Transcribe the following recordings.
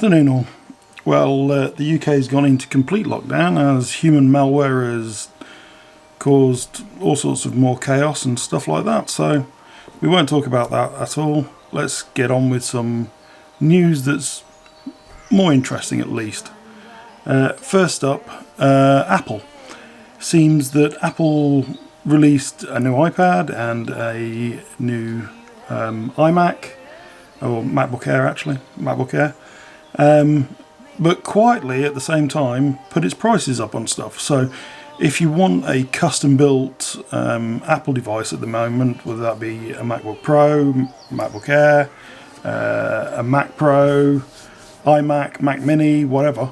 Afternoon all. Well, the UK has gone into complete lockdown as human malware has caused all sorts of more chaos and stuff like that, so we won't talk about that at all. Let's get on with some news that's more interesting at least. First up, Apple. Seems that Apple released a new iPad and a new iMac, or MacBook Air actually, MacBook Air. But quietly at the same time put its prices up on stuff. So if you want a custom built Apple device at the moment, whether that be a MacBook Pro, MacBook Air, a Mac Pro, iMac, Mac Mini, whatever,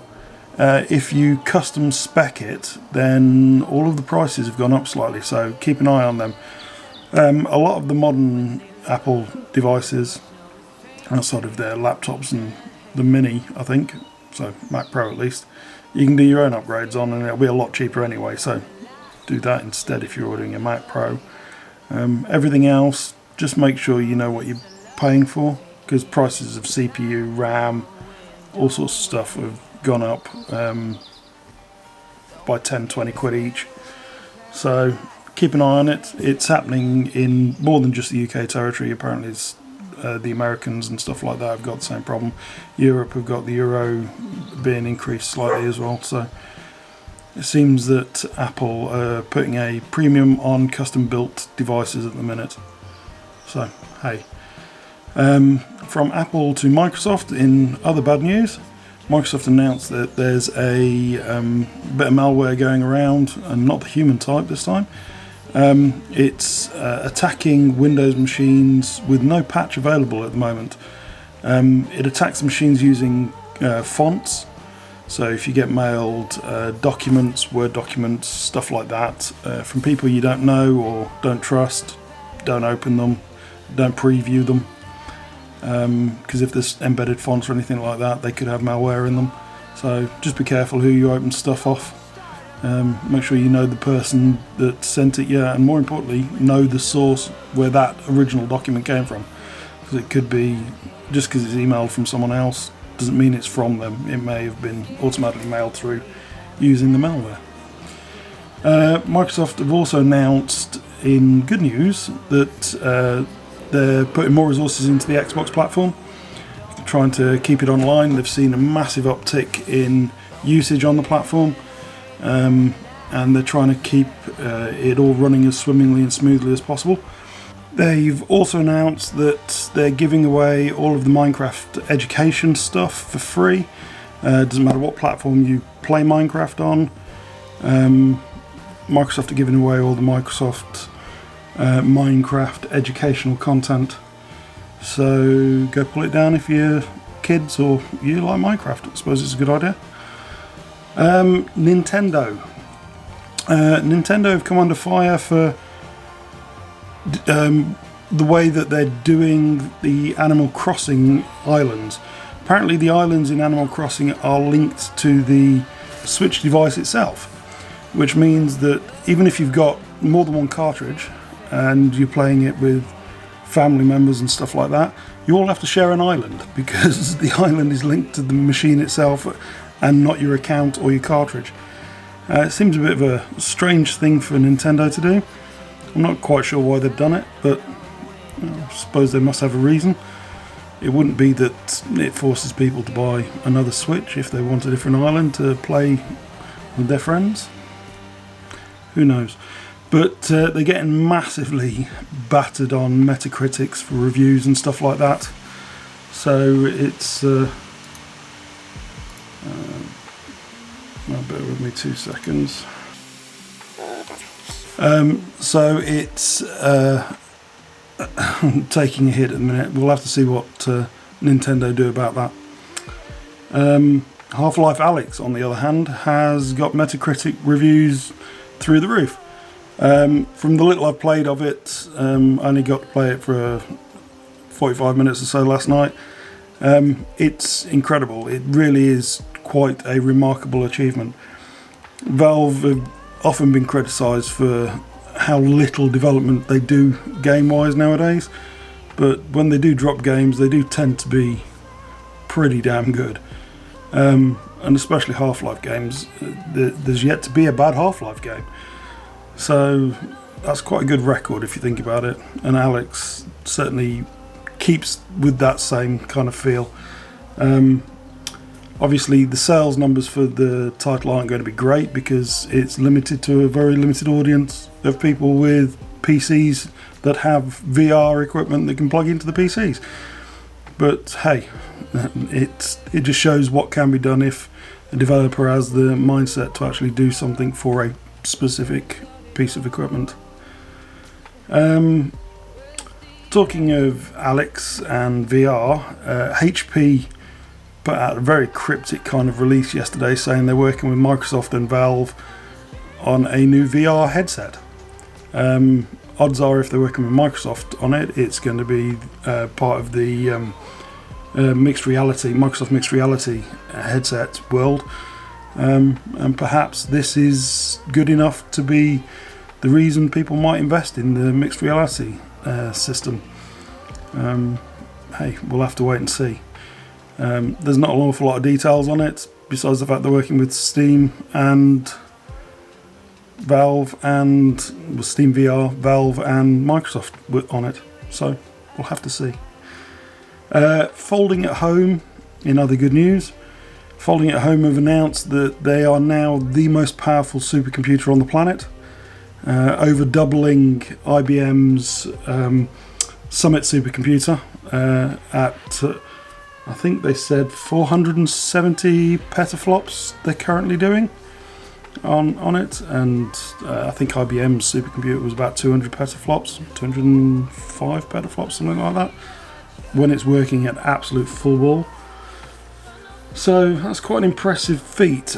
if you custom spec it, then all of the prices have gone up slightly, so keep an eye on them. A lot of the modern Apple devices, outside of their laptops and the Mini, I think, so Mac Pro at least, you can do your own upgrades on and it'll be a lot cheaper anyway, so do that instead if you're ordering a Mac Pro. Everything else, just make sure you know what you're paying for, because prices of CPU, RAM, all sorts of stuff have gone up by 10-20 quid each, so keep an eye on it. It's happening in more than just the UK territory. Apparently it's the Americans and stuff like that have got the same problem. Europe have got the euro being increased slightly as well, so it seems that Apple are putting a premium on custom built devices at the minute. So hey, from Apple to Microsoft, in other bad news, Microsoft announced that there's a bit of malware going around, and not the human type this time. It's attacking Windows machines with no patch available at the moment. It attacks machines using fonts. So if you get mailed documents, Word documents, stuff like that, from people you don't know or don't trust, don't open them, don't preview them. Because if there's embedded fonts or anything like that, they could have malware in them. So just be careful who you open stuff off. Make sure you know the person that sent it, and more importantly, know the source where that original document came from. Because it could be, just because it's emailed from someone else, doesn't mean it's from them. It may have been automatically mailed through using the malware. Microsoft have also announced, in good news, that they're putting more resources into the Xbox platform, trying to keep it online. They've seen a massive uptick in usage on the platform. And they're trying to keep it all running as swimmingly and smoothly as possible. They've also announced that they're giving away all of the Minecraft education stuff for free. Doesn't matter what platform you play Minecraft on. Microsoft are giving away all the Microsoft Minecraft educational content. So go pull it down if you're kids or you like Minecraft. I suppose it's a good idea. Nintendo have come under fire for the way that they're doing the Animal Crossing islands. Apparently the islands in Animal Crossing are linked to the Switch device itself, which means that even if you've got more than one cartridge and you're playing it with family members and stuff like that, you all have to share an island, because the island is linked to the machine itself and not your account or your cartridge. It seems a bit of a strange thing for Nintendo to do. I'm not quite sure why they've done it, but I suppose they must have a reason. It wouldn't be that it forces people to buy another Switch if they want a different island to play with their friends. Who knows? But they're getting massively battered on Metacritics for reviews and stuff like that. So it's... bear with me 2 seconds. So it's taking a hit at the minute. We'll have to see what Nintendo do about that. Life Alyx, on the other hand, has got Metacritic reviews through the roof. From the little I've played of it, I only got to play it for 45 minutes or so last night. It's incredible. It really is quite a remarkable achievement. Valve have often been criticised for how little development they do game-wise nowadays, but when they do drop games, they do tend to be pretty damn good. and especially Half-Life games. There's yet to be a bad Half-Life game, so that's quite a good record if you think about it, and Alyx certainly keeps with that same kind of feel. Obviously the sales numbers for the title aren't going to be great because it's limited to a very limited audience of people with PCs that have VR equipment that can plug into the PCs. But hey, it just shows what can be done if a developer has the mindset to actually do something for a specific piece of equipment. Talking of Alyx and VR, HP put out a very cryptic kind of release yesterday saying they're working with Microsoft and Valve on a new VR headset. Odds are if they're working with Microsoft on it, it's going to be part of the Microsoft mixed reality headset world, and perhaps this is good enough to be the reason people might invest in the mixed reality system. Hey, we'll have to wait and see. There's not an awful lot of details on it, besides the fact they're working with Steam and Valve, and Steam VR, Valve and Microsoft on it, so we'll have to see. Folding at Home, in other good news, Folding at Home have announced that they are now the most powerful supercomputer on the planet, over doubling IBM's Summit supercomputer at I think they said 470 petaflops they're currently doing on it, and I think IBM's supercomputer was about 200 petaflops, 205 petaflops, something like that, when it's working at absolute full wall. So that's quite an impressive feat.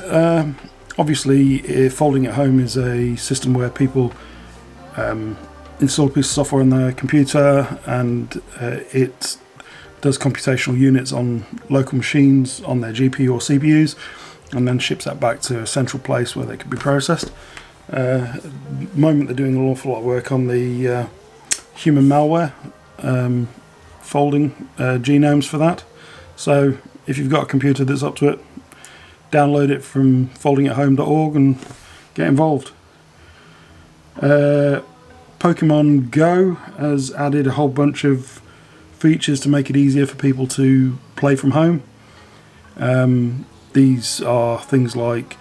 Obviously, Folding at Home is a system where people install a piece of software on their computer, and it does computational units on local machines on their GPU or CPUs, and then ships that back to a central place where they can be processed. At the moment they're doing an awful lot of work on the human malware, folding genomes for that. So if you've got a computer that's up to it, download it from foldingathome.org and get involved. Pokemon Go has added a whole bunch of features to make it easier for people to play from home. These are things like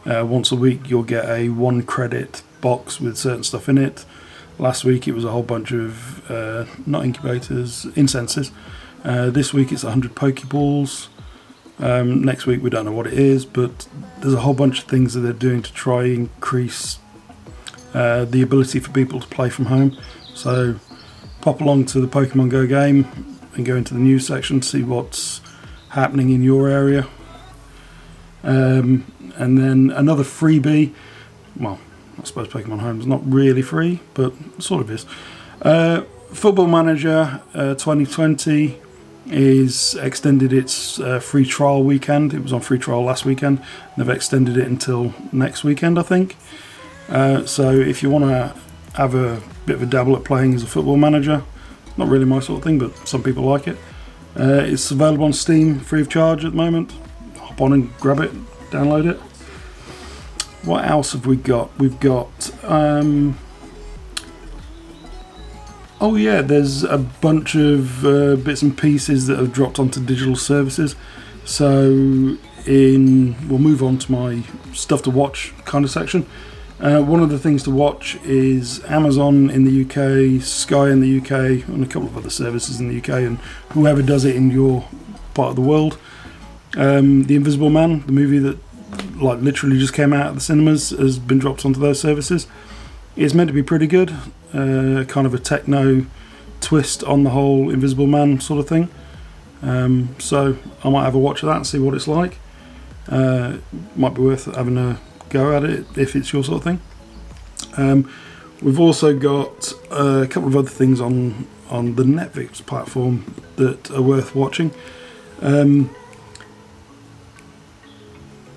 once a week you'll get a 1 credit box with certain stuff in it. Last week it was a whole bunch of not incubators, incenses. This week it's 100 Pokeballs. Next week we don't know what it is, but there's a whole bunch of things that they're doing to try and increase the ability for people to play from home. So pop along to the Pokemon Go game and go into the news section to see what's happening in your area. And then another freebie, well, I suppose Pokemon Home is not really free, but sort of is. Football Manager 2020 is extended its free trial weekend. It was on free trial last weekend. They've extended it until next weekend, I think. So if you want to have a bit of a dabble at playing as a football manager, not really my sort of thing, but some people like it. It's available on Steam free of charge at the moment. Hop on and grab it, download it. What else have we got? We've got oh yeah, there's a bunch of bits and pieces that have dropped onto digital services. So we'll move on to my stuff to watch kind of section. One of the things to watch is Amazon in the UK, Sky in the UK, and a couple of other services in the UK, and whoever does it in your part of the world. The Invisible Man, the movie that like literally just came out of the cinemas, has been dropped onto those services. It's meant to be pretty good, kind of a techno twist on the whole Invisible Man sort of thing. So I might have a watch of that and see what it's like. Might be worth having a go at it if it's your sort of thing. We've also got a couple of other things on the Netflix platform that are worth watching.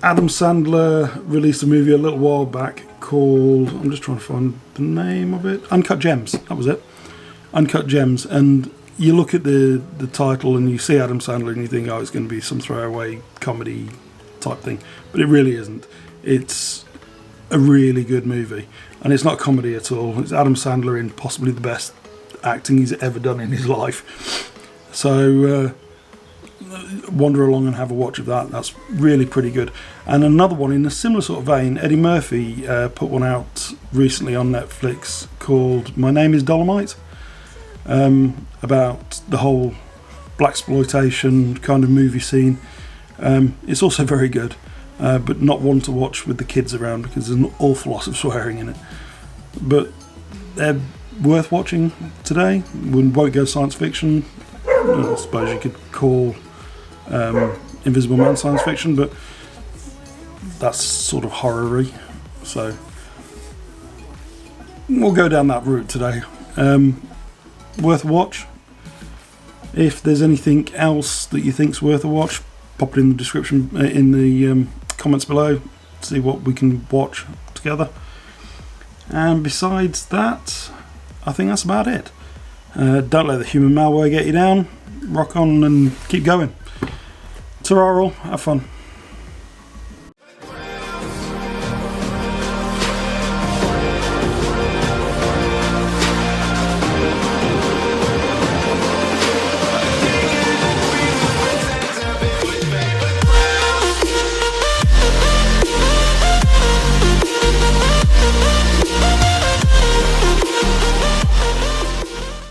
Adam Sandler released a movie a little while back called, I'm just trying to find the name of it, Uncut Gems. That was it, Uncut Gems. And you look at the title and you see Adam Sandler and you think, oh, it's going to be some throwaway comedy type thing, but it really isn't. It's a really good movie, and it's not comedy at all. It's Adam Sandler in possibly the best acting he's ever done in his life. So wander along and have a watch of that. That's really pretty good. And another one in a similar sort of vein, Eddie Murphy put one out recently on Netflix called My Name is Dolomite, about the whole blaxploitation kind of movie scene. It's also very good, but not one to watch with the kids around because there's an awful lot of swearing in it. But they're worth watching today. We won't go science fiction. I suppose you could call Invisible Man science fiction, but that's sort of horror-y, so we'll go down that route today. Worth a watch. If there's anything else that you think's worth a watch, pop it in the description, in the comments below, see what we can watch together. And besides that, I think that's about it. Don't let the human malware get you down. Rock on and keep going. Ta-ra all, have fun.